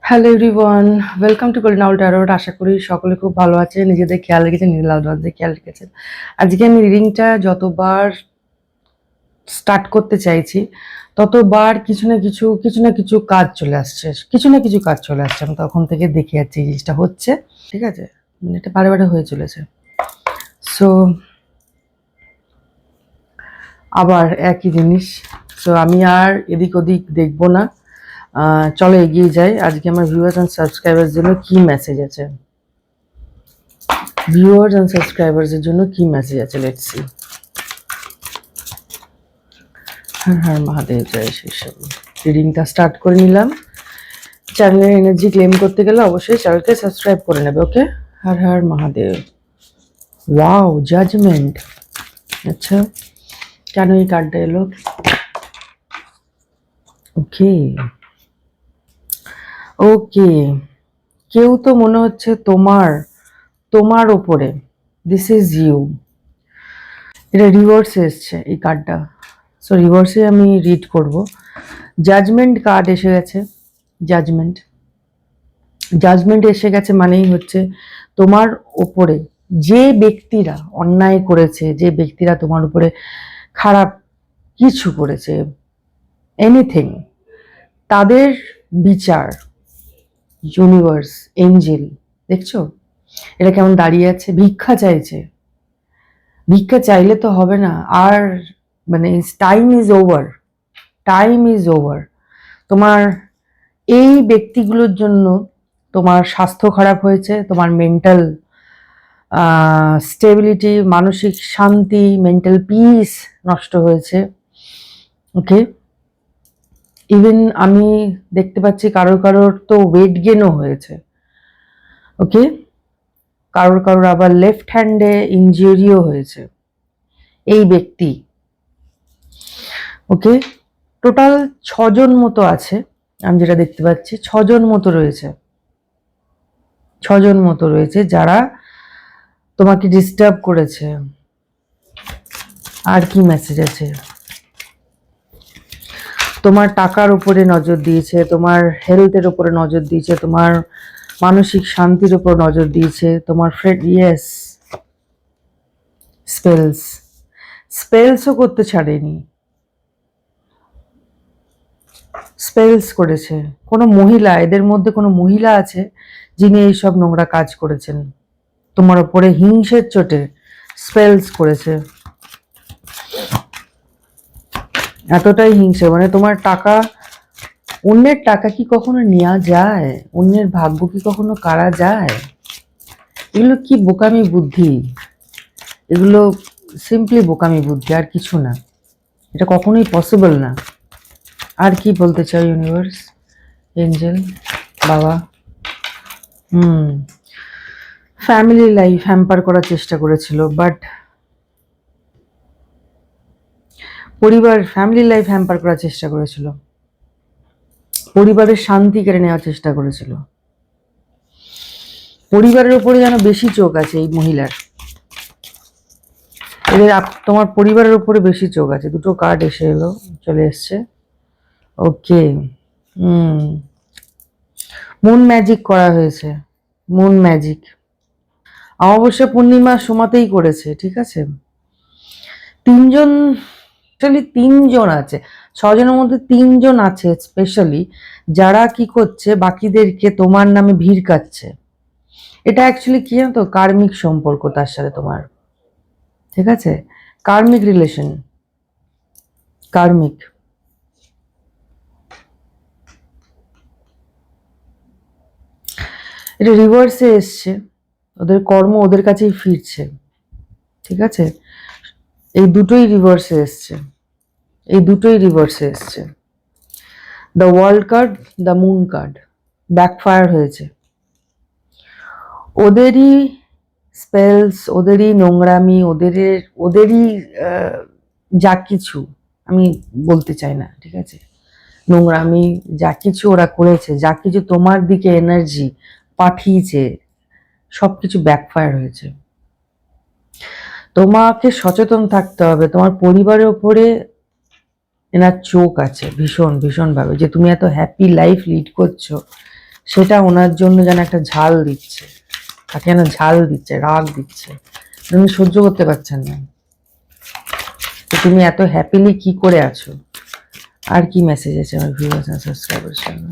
Hello everyone, welcome to কলিনাউল tarot. আশা করি সকলে খুব ভালো আছে, নিজেদের খেয়াল রেখেছেন, নিজের লাউডদের খেয়াল রেখেছেন। আজকে আমি রিডিংটা যতবার স্টার্ট করতে চাইছি ততবার কিছু না কিছু কাজ চলে আসছে, আমি তখন থেকে দেখে যাচ্ছি এই জিনিসটা হচ্ছে, ঠিক আছে, মানে এটা বারে বারে হয়ে চলেছে। সো আবার একই জিনিস। সো আমি আর এদিক ওদিক দেখবো না, চলো এগিয়ে যাই। আজকে আমার ভিউয়ার্স অ্যান্ড সাবস্ক্রাইবার্স জন্য কি মেসেজ আছে, ভিউয়ার্স অ্যান্ড সাবস্ক্রাইবার্সের জন্য কি মেসেজ আছে, লেটস সি। হর হর মহাদেব, জয় শ্রী শিব। রিডিংটা স্টার্ট করে নিলাম। চ্যানেলের এনার্জি ক্লেম করতে গেলে অবশ্যই চ্যানেলকে সাবস্ক্রাইব করে নেবে, okay. Har Har Mahadev. Wow, judgment. আচ্ছা, কেন এই কার্ডটা এলো? ওকে ওকে, কেউ তো মনে হচ্ছে তোমার ওপরে, দিস ইজ ইউ। এটা রিভার্সে এসছে এই কার্ডটা, সো রিভার্সে আমি রিড করব। জাজমেন্ট কার্ড এসে গেছে। জাজমেন্ট জাজমেন্ট এসে গেছে মানেই হচ্ছে তোমার ওপরে যে ব্যক্তিরা অন্যায় করেছে, যে ব্যক্তিরা তোমার উপরে খারাপ কিছু করেছে, এনিথিং, তাদের বিচার ইউনিভার্স, এঞ্জেল, দেখছো এটা কেমন দাঁড়িয়ে আছে, ভিক্ষা চাইছে। ভিক্ষা চাইলে তো হবে না আর, মানে টাইম ইজ ওভার। তোমার এই ব্যক্তিগুলোর জন্য তোমার স্বাস্থ্য খারাপ হয়েছে, তোমার মেন্টাল স্টেবিলিটি, মানসিক শান্তি, মেন্টাল পিস নষ্ট হয়েছে, ওকে। ইভেন আমি দেখতে পাচ্ছি কারোর তো ওয়েট গেনও হয়েছে, ওকে। কারোর আবার লেফট হ্যান্ডে ইনজুরিও হয়েছে এই ব্যক্তি, ওকে। টোটাল 6জন মতো আছে, আমি যেটা দেখতে পাচ্ছি 6জন মতো রয়েছে যারা তোমাকে ডিস্টার্ব করেছে। আর কি মেসেজ আছে? তোমার টাকার উপরে নজর দিয়েছে, তোমার হেলথের উপরে নজর দিয়েছে, তোমার মানসিক শান্তির উপর নজর দিয়েছে, তোমার ফ্রেন্ড, ইয়েস, স্পেলসও করতে ছাড়েনি, স্পেলস করেছে। কোনো মহিলা, এদের মধ্যে কোনো মহিলা আছে যিনি এইসব নোংরা কাজ করেছেন, তোমার ওপরে হিংসের চোটে স্পেলস করেছে। এতটাই হিংসে, মানে তোমার টাকা, অন্যের টাকা কি কখনো নেওয়া যায়? অন্যের ভাগ্য কি কখনো কারা যায়? এগুলো কি বোকামি বুদ্ধি, এগুলো সিম্পলি বোকামি বুদ্ধি, আর কিছু না। এটা কখনোই পসিবল না। আর কি বলতে চাই ইউনিভার্স, এঞ্জেল, বাবা? ফ্যামিলি লাইফ হ্যাম্পার করার চেষ্টা করেছিল, বাট ফ্যামিলি লাইফ হ্যাম্পার করার চেষ্টা করেছিল, পরিবারের শান্তি কেড়ে নেওয়ার চেষ্টা করেছিল। পরিবারের উপরে যেন বেশি চোখ আছে এই মহিলার, এদের তোমার পরিবারের উপরে বেশি চোখ আছে। দুটো কার্ড চলে এসছে, ওকে। মুন ম্যাজিক করা হয়েছে, মুন ম্যাজিক অমাবস্যা পূর্ণিমার সময়তেই করেছে, ঠিক আছে। তিনজন আছে, 6জনের মধ্যে 3জন আছে স্পেশালি, যারা কি করছে বাকিদেরকে তোমার নামে ভিড় কাচ্ছে। এটা অ্যাকচুয়ালি কি জানো তো, কার্মিক সম্পর্ক তার সাথে তোমার, ঠিক আছে, কার্মিক রিলেশন, কার্মিক। এটা রিভার্সে এসছে, ওদের কর্ম ওদের কাছেই ফিরছে, ঠিক আছে। এই দুটোই রিভার্সে এসছে, the world card, the moon card backfire হয়েছে। ওদেরই স্পেলস, ওদেরই নোংরামি, ওদেরই যা কিছু, আমি বলতে চাই না, ঠিক আছে, নোংরামি যা কিছু ওরা করেছে, যা কিছু তোমার দিকে এনার্জি পাঠিয়েছে, সবকিছু ব্যাকফায়ার হয়েছে। তোমাকে সচেতন থাকতে হবে, তোমার পরিবারের উপরে এনার চোখ আছে ভীষণ ভাবে, যে তুমি এত হ্যাপি লাইফ লিড করছো, সেটা ওনার জন্য যেন একটা ঝাল দিচ্ছে, তাকে যেন ঝাল দিচ্ছে, রাগ দিচ্ছে, উনি সহ্য করতে পারছেন না। তো তুমি এত হ্যাপিলি কি করে আছো? আর কি মেসেজ আছে আমার ভিউয়ার্স এন্ড সাবস্ক্রাইবার্স জন্য?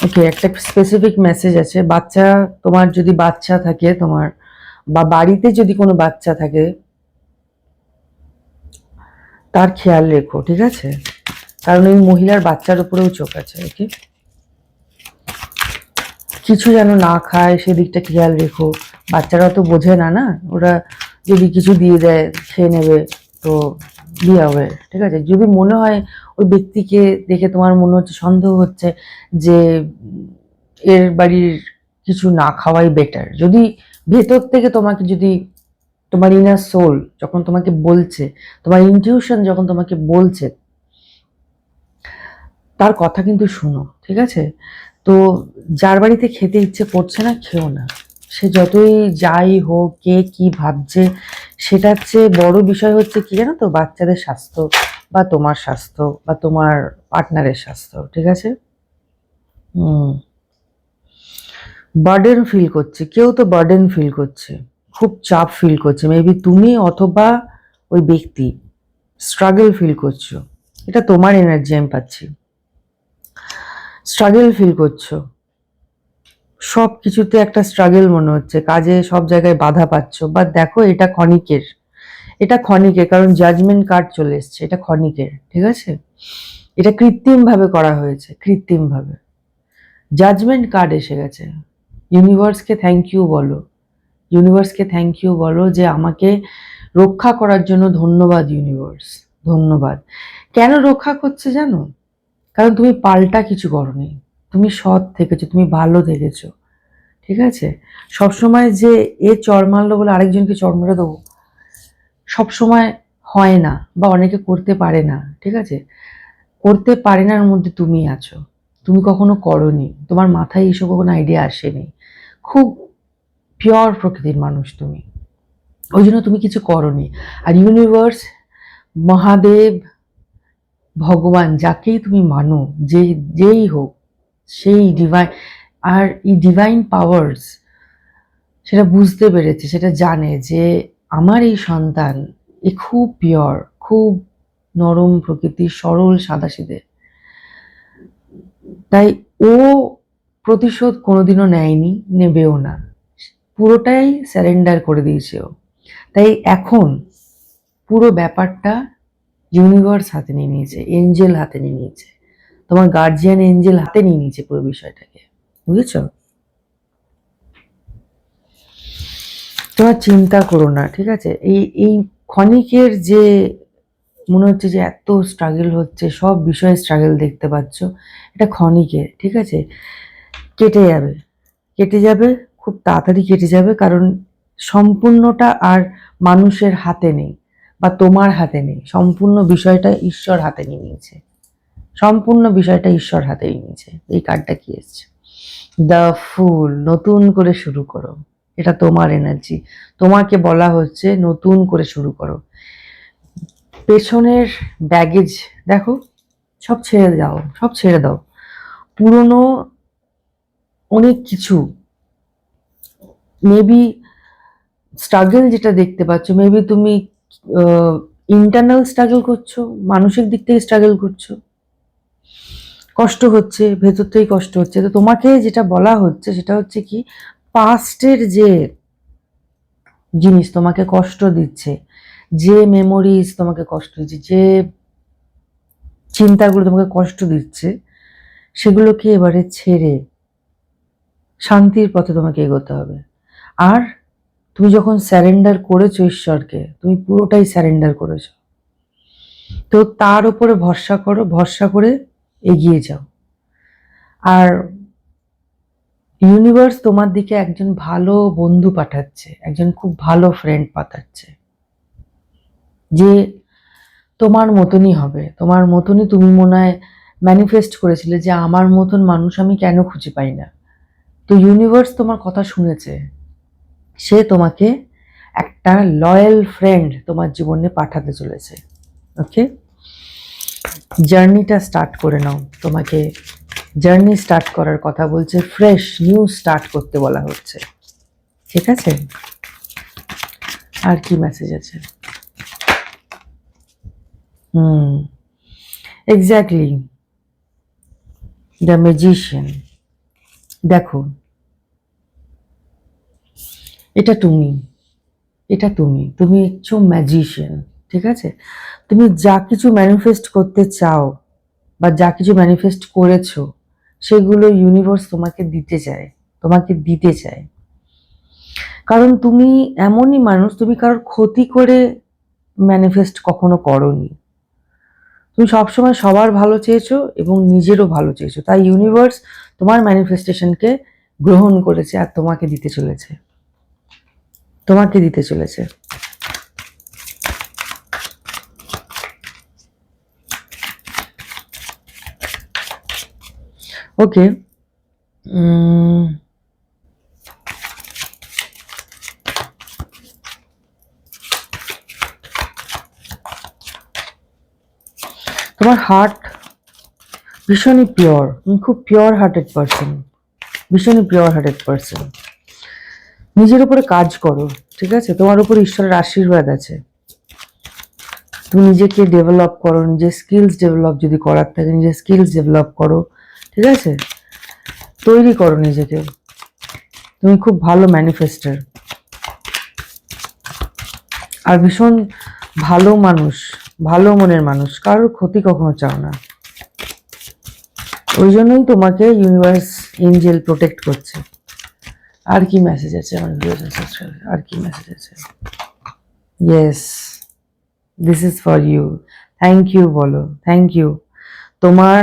ওকে, একটা স্পেসিফিক মেসেজ আছে। বাচ্চা, তোমার যদি বাচ্চা থাকে, তোমার বা বাড়িতে যদি কোনো বাচ্চা থাকে, তার খেয়াল রেখো, ঠিক আছে? কারণ এই মহিলার বাচ্চার উপরেও চোখ আছে। ওকে, কিছু যেন না খায় সেদিকটা খেয়াল রেখো। বাচ্চারা তো বোঝে না, না ওরা যদি কিছু দিয়ে দেয় খেয়ে নেবে, তো দিয়ে হবে, ঠিক আছে? যদি মনে হয় ওই ব্যক্তিকে দেখে তোমার মনে হচ্ছে, সন্দেহ হচ্ছে যে এর বাড়ির কিছু না খাওয়াই বেটার, যদি ভেতর থেকে তোমাকে, যদি তোমার ইনার সোল যখন তোমাকে বলছে, তোমার ইনটিউশন যখন তোমাকে বলছে, তার কথা কিন্তু শুনো, ঠিক আছে? তো যার বাড়িতে খেতে ইচ্ছে করছে না, খেও না। সে যতই যাই হোক, কে কি ভাবছে, সেটার চেয়ে বড় বিষয় হচ্ছে কি জানো তো, বাচ্চাদের স্বাস্থ্য বা তোমার স্বাস্থ্য বা তোমার পার্টনারের স্বাস্থ্য, ঠিক আছে? বার্ডেন ফিল করছে, কেউ তো বার্ডেন ফিল করছে, খুব চাপ ফিল করছে, মেবি তুমি অথবা ওই ব্যক্তি স্ট্রাগল ফিল করছো। এটা তোমার এনার্জি আমি পাচ্ছি, স্ট্রাগল ফিল করছো, সব কিছুতে একটা স্ট্রাগল মনে হচ্ছে, কাজে সব জায়গায় বাধা পাচ্ছ। বা দেখো, এটা ক্ষণিকের, এটা ক্ষণিকের, কারণ জাজমেন্ট কার্ড চলে এসছে, এটা ক্ষণিকের, ঠিক আছে? এটা কৃত্রিম ভাবে করা হয়েছে, কৃত্রিম ভাবে জাজমেন্ট কার্ড এসে গেছে। ইউনিভার্সকে থ্যাংক ইউ বলো, ইউনিভার্সকে থ্যাংক ইউ বলো যে আমাকে রক্ষা করার জন্য ধন্যবাদ ইউনিভার্স, ধন্যবাদ। কেন রক্ষা করছে জানো? কারণ তুমি পাল্টা কিছু করনি, তুমি সৎ থেকেছো, তুমি ভালো থেকেছো, ঠিক আছে? সবসময় যে এ চর মারলো বলে আরেকজনকে চর মেরে দেবো, সবসময় হয় না, বা অনেকে করতে পারে না, ঠিক আছে? করতে পারে নার মধ্যে তুমি আছো, তুমি কখনো করনি, তোমার মাথায় এইসব কখনো আইডিয়া আসেনি, খুব পিওর প্রকৃতির মানুষ তুমি, ওই জন্য তুমি কিছু করনি। আর ইউনিভার্স, মহাদেব, ভগবান, যাকেই তুমি মানো, যেই হোক, সেই ডিভাইন, আর এই ডিভাইন পাওয়ার্স সেটা বুঝতে পেরেছে, সেটা জানে যে আমার এই সন্তান এ খুব পিওর, খুব নরম প্রকৃতির, সরল সাদাসিধে, তাই ও প্রতিশোধ কোনোদিনও নেয়নি, নেবেও না, পুরোটাই স্যারেন্ডার করে দিয়েছে ও। তাই এখন পুরো ব্যাপারটা ইউনিভার্স হাতে নিয়ে নিয়েছে, এঞ্জেল হাতে নিয়ে নিয়েছে, তোমার গার্জিয়ান এঞ্জেল হাতে নিয়ে নিয়েছে পুরো বিষয়টাকে, বুঝেছো? তোমার চিন্তা করো না, ঠিক আছে? এই এই ক্ষণিকের যে মনে হচ্ছে যে এত স্ট্রাগল হচ্ছে, সব বিষয়ে স্ট্রাগল দেখতে পাচ্ছ, এটা ক্ষণিকের, ঠিক আছে? কেটে যাবে, কেটে যাবে, খুব তাড়াতাড়ি কেটে যাবে, কারণ সম্পূর্ণটা আর মানুষের হাতে নেই বা তোমার হাতে নেই, সম্পূর্ণ বিষয়টা ঈশ্বর হাতে নিয়ে নিয়েছে, সম্পূর্ণ বিষয়টা ঈশ্বর হাতে নিয়েছে। এই কার্ডটা কি এসছে? দ্য ফুল, নতুন করে শুরু করো, এটা তোমার এনার্জি, তোমাকে বলা হচ্ছে নতুন করে শুরু করো। পেছনের ব্যাগেজ দেখো, সব ছেড়ে দাও, সব ছেড়ে দাও, পুরনো অনেক কিছু, মেবি স্ট্রাগল যেটা দেখতে পাচ্ছ, মেবি তুমি ইন্টারনাল স্ট্রাগল করছো, মানসিক দিক থেকে স্ট্রাগল করছো, কষ্ট হচ্ছে, ভেতর থেকেই কষ্ট হচ্ছে। তো তোমাকে যেটা বলা হচ্ছে সেটা হচ্ছে কি, পাস্টের যে জিনিস তোমাকে কষ্ট দিচ্ছে, যে মেমোরিজ তোমাকে কষ্ট দিচ্ছে, যে চিন্তাগুলো তোমাকে কষ্ট দিচ্ছে, সেগুলোকে এবারে ছেড়ে শান্তির পথে তোমাকে এগোতে হবে। আর তুমি যখন স্যারেন্ডার করেছো ঈশ্বরকে, তুমি পুরোটাই স্যারেন্ডার করেছো, তো তার উপরে ভরসা করো, ভরসা করে এগিয়ে যাও। আর ইউনিভার্স তোমার দিকে একজন ভালো বন্ধু পাঠাচ্ছে, একজন খুব ভালো ফ্রেন্ড পাঠাচ্ছে, যে তোমার মতনই হবে, তোমার মতনই, তুমি মনে হয় ম্যানিফেস্ট করেছিলে যে আমার মতন মানুষ আমি কেন খুঁজে পাই না। তো ইউনিভার্স তোমার কথা শুনেছে, সে তোমাকে একটা লয়াল ফ্রেন্ড তোমার জীবনে পাঠাতে চলেছে। ওকে, জার্নিটা স্টার্ট করে নাও। তোমাকে জার্নি স্টার্ট করার কথা বলছে, ফ্রেশ নিউ স্টার্ট করতে বলা হচ্ছে। ঠিক আছে, আর কি মেসেজ আছে? Exactly, the magician. দেখো, এটা তুমি, এটা তুমি, তুমি হচ্ছ ম্যাজিশিয়ান। ঠিক আছে, তুমি যা কিছু ম্যানিফেস্ট করতে চাও বা যা কিছু ম্যানিফেস্ট করেছো সেগুলো ইউনিভার্স তোমাকে দিতে চায়, তোমাকে দিতে চায়। কারণ তুমি এমনই মানুষ, তুমি কারোর ক্ষতি করে ম্যানিফেস্ট কখনো করোনি। তুমি সবসময় সবার ভালো চেয়েছো এবং নিজেরও ভালো চেয়েছো, তাই ইউনিভার্স তোমার ম্যানিফেস্টেশনকে গ্রহণ করেছে আর তোমাকে দিতে চলেছে, তোমাকে দিতে চলেছে। ওকে, তোমার হার্ট ভীষণই পিওর, তুমি খুব পিওর হার্টেড পারসন, ভীষণই পিওর হার্টেড পারসন। নিজের উপরে কাজ করো, ঠিক আছে, তোমার উপর ঈশ্বরের আশীর্বাদ আছে। তুমি নিজেকে ডেভেলপ করো, নিজের স্কিলস ডেভেলপ যদি করার থাকে নিজের স্কিলস ডেভেলপ করো। ঠিক আছে, তৈরি করো নিজেকে। তুমি খুব ভালো ম্যানিফেস্টার আর ভীষণ ভালো মানুষ, ভালো মনের মানুষ, কারোর ক্ষতি কখনো চাও না। ওই জন্যই তোমাকে ইউনিভার্স এঞ্জেল প্রোটেক্ট করছে। আর কি মেসেজ আছে আমার ভিউয়ার্স? আর কি মেসেজ আছে? Yes, this is for you. Thank you বলো, থ্যাংক ইউ। তোমার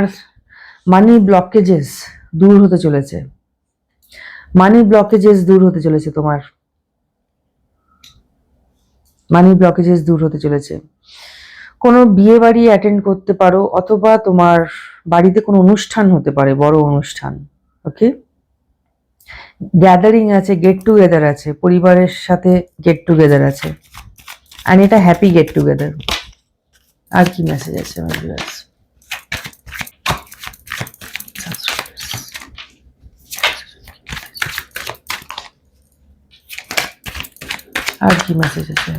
মানি ব্লকেজেস দূর হতে চলেছে, মানি ব্লকেজেস দূর হতে চলেছে, তোমার মানি ব্লকেজেস দূর হতে চলেছে। কোনো বিয়ে বাড়ি অ্যাটেন্ড করতে পারো, অথবা তোমার বাড়িতে কোনো অনুষ্ঠান হতে পারে, বড় অনুষ্ঠান। ওকে, গ্যাদারিং আছে, গেট টুগেদার আছে, পরিবারের সাথে গেট টুগেদার আছে, আর এটা হ্যাপি গেট টুগেদার। আর কি মেসেজ আছে আমার ভিউয়ার্স? আর কি মেসেজ আছে?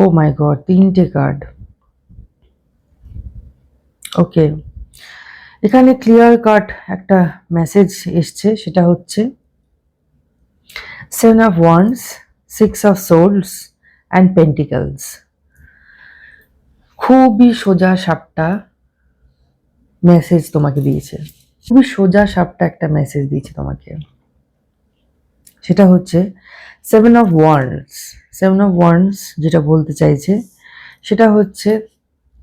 ও মাই গড, 3টে কার্ড। ওকে, এখানে ক্লিয়ার কাট একটা মেসেজ এসছে, সেটা হচ্ছে 7 of Wands, 6 of Swords and Pentacles। খুবই সোজা সাপটা মেসেজ তোমাকে দিয়েছে, খুবই সোজা সাপটা একটা মেসেজ দিয়েছে তোমাকে। সেটা হচ্ছে 7 of Wands। 7 of Wands যেটা বলতে চাইছে সেটা হচ্ছে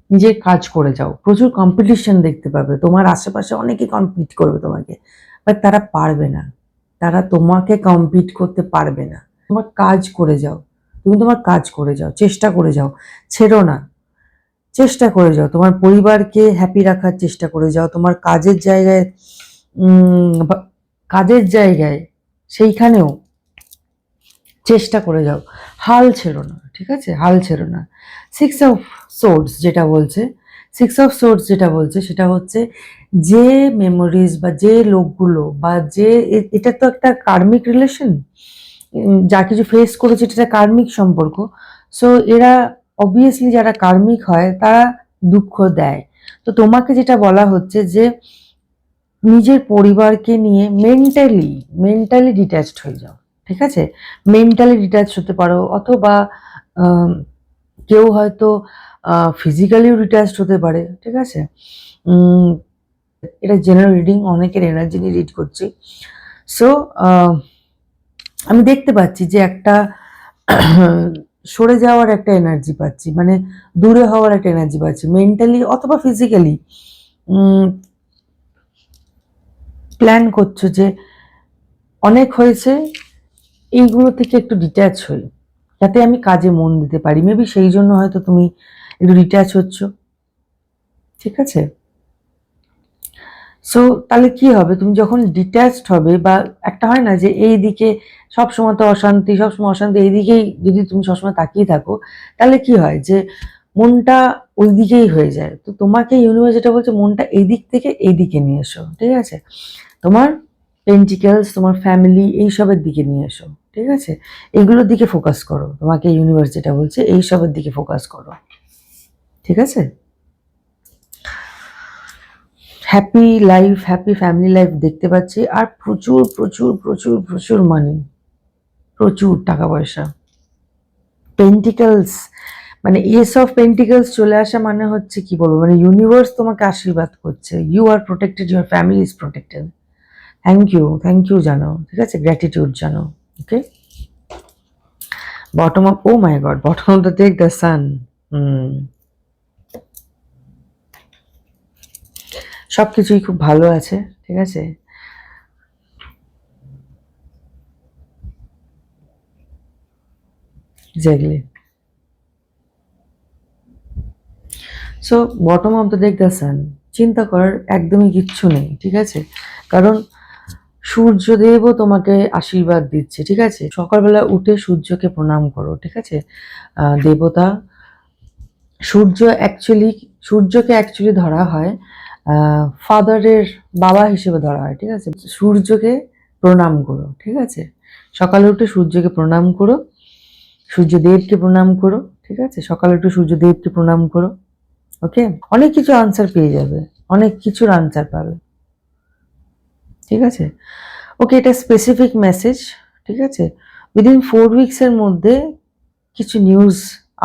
নিজের কাজ করে যাও। প্রচুর কম্পিটিশন দেখতে পাবে, তোমার আশেপাশে অনেকে কম্পিট করবে তোমাকে, বাট তারা পারবে না, তারা তোমাকে কম্পিট করতে পারবে না। তোমার কাজ করে যাও, তুমি তোমার কাজ করে যাও, চেষ্টা করে যাও, ছেড়ো না, চেষ্টা করে যাও। তোমার পরিবারকে হ্যাপি রাখার চেষ্টা করে যাও। তোমার কাজের জায়গায় কাজের জায়গায় সেইখানেও চেষ্টা করে যাও, হাল ছেড়ো না। ঠিক আছে, হাল ছেড়ো না। 6 of Swords যেটা বলছে, 6 of Swords যেটা বলছে সেটা হচ্ছে যে মেমোরিজ বা যে লোকগুলো বা যে এটা তো একটা কার্মিক রিলেশন, যা কিছু ফেস করেছে এটা কার্মিক সম্পর্ক। সো এরা অবভিয়াসলি যারা কার্মিক হয় তারা দুঃখ দেয়। তো তোমাকে যেটা বলা হচ্ছে যে নিজের পরিবারকে নিয়ে মেন্টালি মেন্টালি ডিট্যাচড হয়ে যাও। ঠিক আছে, মেন্টালি ডিট্যাচ হতে পারো, অথবা কেউ হয়তো ফিজিক্যালিও ডিট্যাচড হতে পারে। ঠিক আছে, এটা জেনারেল রিডিং, অনেকের এনার্জি নিয়ে রিড করছি। সো আমি দেখতে পাচ্ছি যে একটা সরে যাওয়ার একটা এনার্জি পাচ্ছি, মানে দূরে হওয়ার একটা এনার্জি পাচ্ছি, মেন্টালি অথবা ফিজিক্যালি প্ল্যান করছো যে অনেক হয়েছে, এইগুলো থেকে একটু ডিট্যাচ হই যাতে আমি কাজে মন দিতে পারি। মেবি সেই জন্য হয়তো তুমি একটু ডিট্যাচ হচ্ছ। ঠিক আছে? সো তাহলে কি হবে, তুমি যখন ডিট্যাচড হবে, বা একটা হয় না যে এই দিকে সবসময় তো অশান্তি, সবসময় অশান্তি, এইদিকেই যদি তুমি সবসময় তাকিয়ে থাকো, তাহলে কি হয় যে মনটা ওই দিকেই হয়ে যায়। তো তোমাকে ইউনিভার্স যেটা বলছে, মনটা এই দিক থেকে এই দিকে নিয়ে এসো, ঠিক আছে? তোমার পেন্টিকেলস, তোমার ফ্যামিলি, এইসবের দিকে নিয়ে এসো, ঠিক আছে? এইগুলোর দিকে ফোকাস করো। তোমাকে ইউনিভার্স যেটা বলছে, এইসবের দিকে ফোকাস করো, ঠিক আছে? Happy life, happy family life দেখতে পাচ্ছি, আর প্রচুর প্রচুর প্রচুর প্রচুর মানি, প্রচুর টাকা পয়সা। পেন্টিকলস মানে এস অফ পেন্টিকলস চলে আসা মানে হচ্ছে কি বলবো, মানে ইউনিভার্স তোমাকে আশীর্বাদ করছে। You are protected, your family is protected. Thank you জানো, ঠিক আছে? গ্র্যাটিটিউড জানো, okay? Bottom of, oh my God, bottom of the deck, the sun. সবকিছুই খুব ভালো আছে, ঠিক আছে? Exactly. So bottom of the deck, the sun. চিন্তা করার একদমই কিচ্ছু নেই, ঠিক আছে? কারণ সূর্যদেবও তোমাকে আশীর্বাদ দিচ্ছে, ঠিক আছে? সকালবেলা উঠে সূর্যকে প্রণাম করো, ঠিক আছে? দেবতা সূর্যকে অ্যাকচুয়ালি ধরা হয় ফাদারের বাবা হিসেবে ধরা হয়, ঠিক আছে? সূর্যকে প্রণাম করো, ঠিক আছে? সকালে উঠে সূর্যকে প্রণাম করো, সূর্যদেবকে প্রণাম করো, ঠিক আছে? সকালে উঠে সূর্যদেবকে প্রণাম করো, ওকে? অনেক কিছু আনসার পেয়ে যাবে, অনেক কিছুর আনসার পাবে, ঠিক আছে? ওকে, এটা স্পেসিফিক মেসেজ, ঠিক আছে? উইদিন 4 উইকসের মধ্যে কিছু নিউজ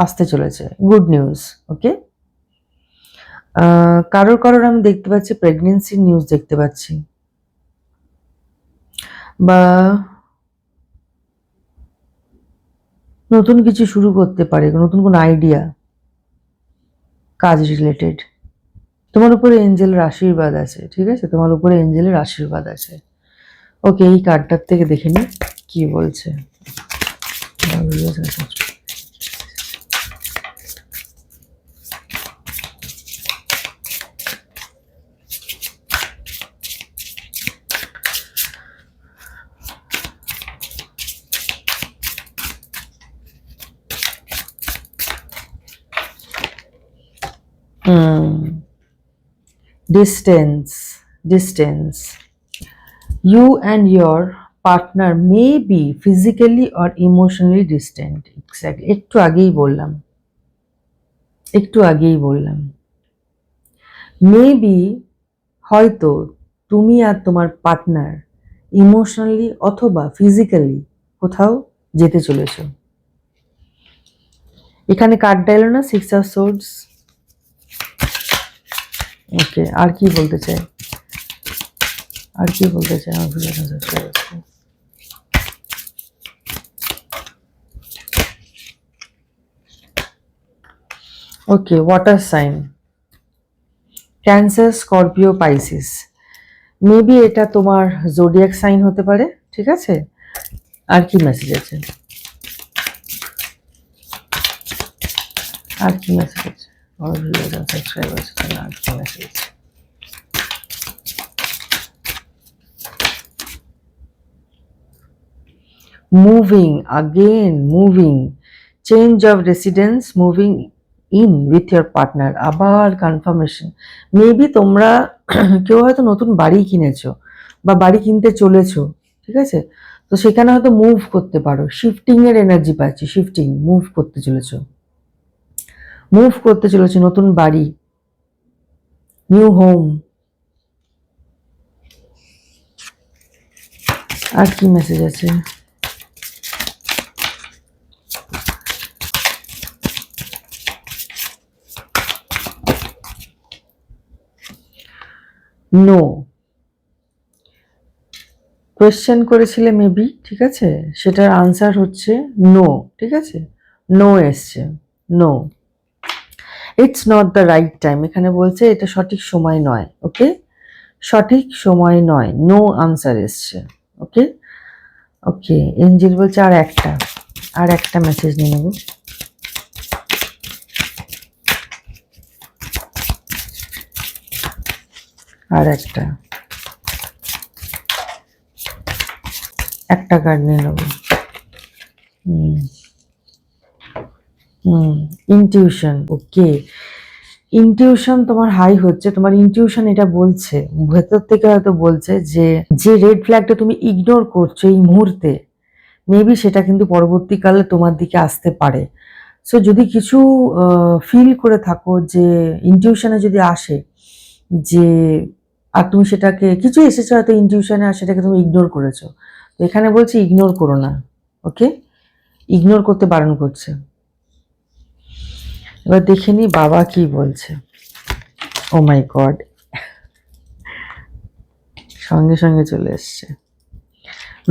আসতে চলেছে, গুড নিউজ, ওকে? কারোর কারোর আমি দেখতে পাচ্ছি প্রেগনেন্সির নিউজ দেখতে পাচ্ছি, বা নতুন কিছু শুরু করতে পারে, নতুন কোনো আইডিয়া, কাজ রিলেটেড। তোমার উপরে এঞ্জেলের আশীর্বাদ আছে, ঠিক আছে? তোমার উপরে এঞ্জেলের আশীর্বাদ আছে। ওকে, এই কার্ডটার থেকে দেখে নি কি বলছে। Distance. You and your partner may be physically or emotionally distant. Exactly. একটু আগেই বললাম মেবি, হয়তো তুমি আর তোমার পার্টনার ইমোশনালি অথবা ফিজিক্যালি কোথাও যেতে চলেছো। এখানে কার্ডটা এলো না, 6 অফ সোর্ডস। ওকে, আর কি বলতে চাই, okay, water sign, Cancer, Scorpio, Pisces. Maybe এটা তোমার জোডিয়াক সাইন হতে পারে, ঠিক আছে? আর কি মেসেজ আছে, আর কি মেসেজ আছে? Moving, change of residence, moving in with your partner, আবার কনফার্মেশন। মেবি তোমরা কেউ হয়তো নতুন বাড়ি কিনেছো বা বাড়ি কিনতে চলেছো, ঠিক আছে? তো সেখানে হয়তো মুভ করতে পারো, শিফটিং এর এনার্জি পাচ্ছি, মুভ করতে চলেছো, নতুন বাড়ি, নিউ হোম। আর কি মেসেজ আছে? নো, কোয়েশ্চেন করেছিলে মেবি, ঠিক আছে? সেটার আনসার হচ্ছে নো, ঠিক আছে? নো এসছে, no, it's not the right time. এখানে বলছে এটা সঠিক সময় নয়, ওকে? সঠিক সময় নয়, নো আনসার এসছে, ওকে? ওকে, এঞ্জেল বলছে আর একটা মেসেজ নিয়ে নেব। আর একটা কার্ড নিয়ে নেবো। ইনটিউশন। ওকে, ইনটিউশন তোমার হাই হচ্ছে। তোমার ইনটিউশন এটা বলছে, ভেতর থেকে হয়তো বলছে যে যে রেড ফ্ল্যাগটা তুমি ইগনোর করছো এই মুহূর্তে, মেবি সেটা কিন্তু পরবর্তীকালে তোমার দিকে আসতে পারে। সো যদি কিছু ফিল করে থাকো যে ইনটিউশনে যদি আসে যে, আর তুমি সেটাকে কিছু এসেছো হয়তো ইনটিউশনে, আর সেটাকে তুমি ইগনোর করেছো, তো এখানে বলছে ইগনোর করো না। ওকে, ইগনোর করতে বারণ করছে। এবার দেখে নি বাবা কি বলছে। ও মাই গড, সঙ্গে সঙ্গে চলে এসছে।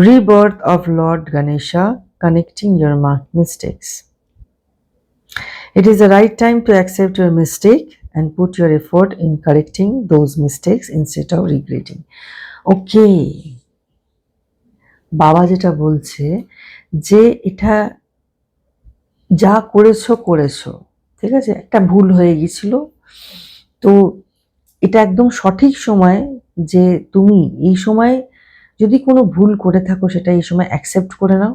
Rebirth of Lord Ganesha, connecting your mistakes. It is the right time to accept your mistake and put your effort in correcting those mistakes instead of regretting. Okay, বাবা যেটা বলছে যে এটা যা করেছো করেছো, ঠিক আছে, একটা ভুল হয়ে গেছিল, তো এটা একদম সঠিক সময় যে তুমি এই সময় যদি কোনো ভুল করে থাকো সেটা এই সময় অ্যাকসেপ্ট করে নাও,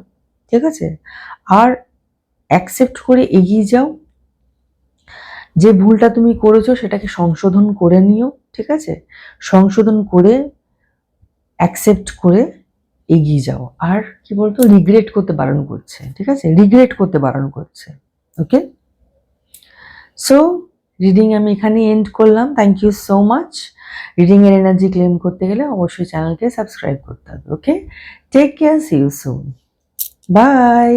ঠিক আছে, আর অ্যাকসেপ্ট করে এগিয়ে যাও। যে ভুলটা তুমি করেছো সেটাকে সংশোধন করে নিও, ঠিক আছে, সংশোধন করে অ্যাকসেপ্ট করে এগিয়ে যাও। আর কি বলতো, রিগ্রেট করতে বারণ করছে, ঠিক আছে, রিগ্রেট করতে বারণ করছে। ওকে, সো রিডিং আমি এখানে এন্ড করলাম। Thank you so much. Reading এর এনার্জি ক্লেম করতে গেলে অবশ্যই চ্যানেলকে সাবস্ক্রাইব করতে হবে। Okay, take care, see you soon, by.